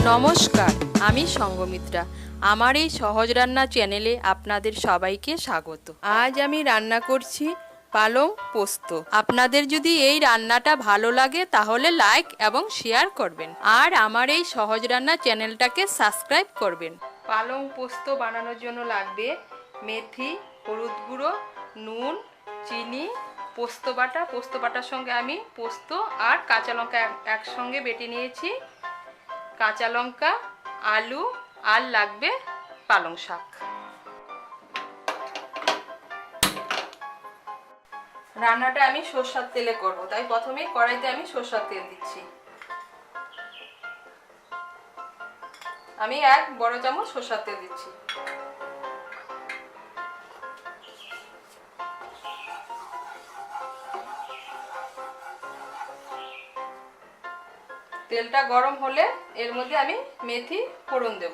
নমস্কার, আমি সঙ্গমিত্রা। আমার এই সহজ রান্না চ্যানেলে আপনাদের সবাইকে স্বাগত। আজ আমি রান্না করছি পালং পোস্ত। আপনাদের যদি এই রান্নাটা ভালো লাগে তাহলে লাইক এবং শেয়ার করবেন, আর আমার এই সহজ রান্না চ্যানেলটাকে সাবস্ক্রাইব করবেন। পালং পোস্ত বানানোর জন্য লাগবে মেথি, হলুদ গুঁড়ো, নুন, চিনি, পোস্ত বাটা। পোস্ত বাটার সঙ্গে আমি পোস্ত আর কাঁচা লঙ্কা একসঙ্গে বেটে নিয়েছি, কাঁচা লঙ্কা, আলু, আর লাগবে পালং শাক। রান্নাটা আমি সরষের তেলে করব, তাই প্রথমে কড়াইতে আমি সরষের তেল দিচ্ছি। আমি 1 বড় চামচ সরষের তেল দিচ্ছি। তেলটা গরম হলে এর মধ্যে আমি মেথি ফোড়ন দেব।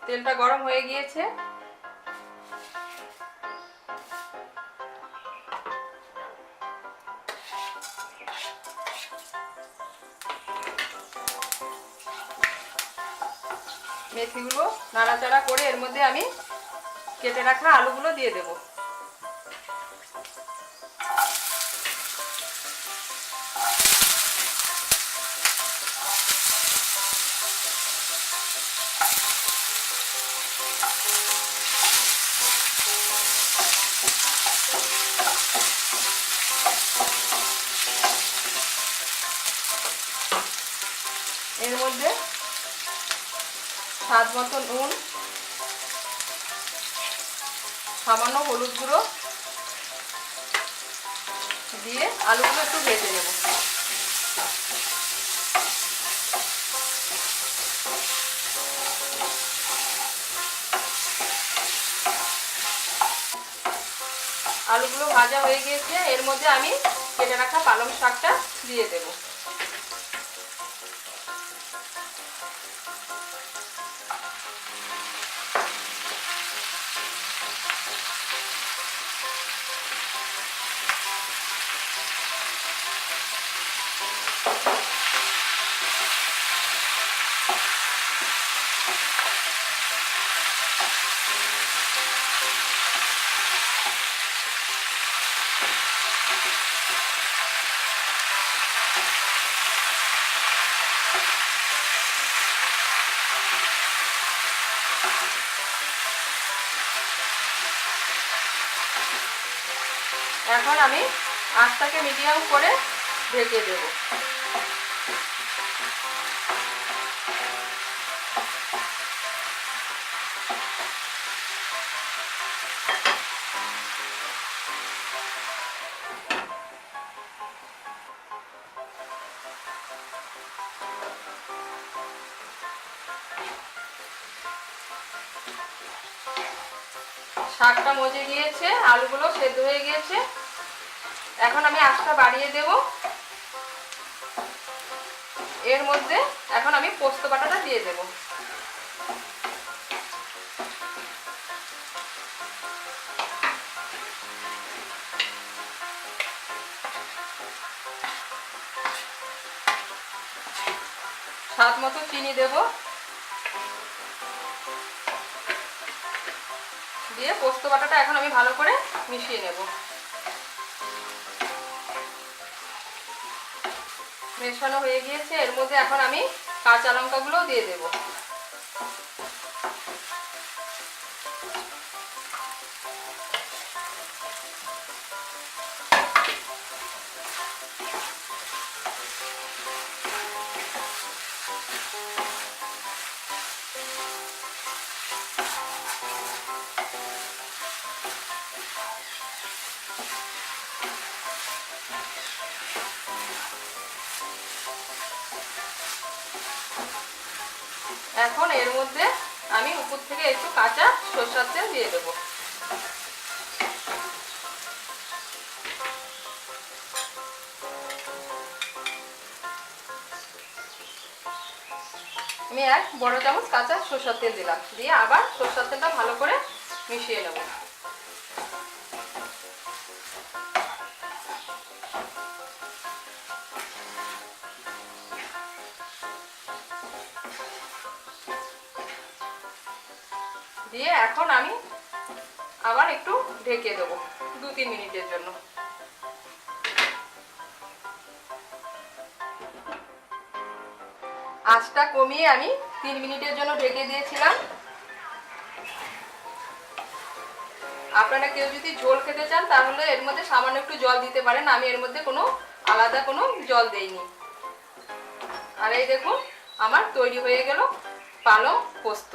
তেলটা গরম হয়ে গিয়েছে। মেথিগুলো নাড়াচাড়া করে এর মধ্যে আমি কেটে রাখা আলুগুলো দিয়ে দেব। এর মধ্যে স্বাদ মতো নুন, সামান্য হলুদ গুঁড়ো দিয়ে আলুগুলো একটু ভেজে নেব। আলুগুলো ভাজা হয়ে গিয়েছে, এর মধ্যে আমি কেটে রাখা পালং শাকটা দিয়ে দেব। এখন আমি আঁচটাকে মিডিয়াম করে ঢেকে দেব। শাকটা মজে গিয়েছে, আলুগুলো সেদ্ধ হয়ে গিয়েছে। এখন আমি আঁচটা বাড়িয়ে দেব। এর মধ্যে এখন আমি পোস্ত বাটাটা দিয়ে দেব। স্বাদ মতো চিনি দেব, দিয়ে পোস্ত বাটাটা এখন আমি ভালো করে মিশিয়ে নেব। মেশানো হয়ে গিয়েছে, এর মধ্যে এখন আমি কাঁচা লঙ্কাগুলো দিয়ে দেব। এখন এর মধ্যে আমি উপর থেকে একটু কাঁচা সরষের তেল দিয়ে দেব। আমি 1 বড় চামচ কাঁচা সরষের তেল দিলাম, দিয়ে আবার সরষের তেলটা ভালো করে মিশিয়ে নেব। দিয়ে এখন আমি আবার একটু ঢেকে দেবো 2-3 মিনিটের জন্য। আঁচটা কমিয়ে আমি 3 মিনিটের জন্য ঢেকে দিয়েছিলাম। আপনারা কেউ যদি ঝোল খেতে চান তাহলে এর মধ্যে সামান্য একটু জল দিতে পারেন, আমি এর মধ্যে কোনো আলাদা কোনো জল দেইনি। আর এই দেখুন আমার তৈরি হয়ে গেল পালং পোস্ত।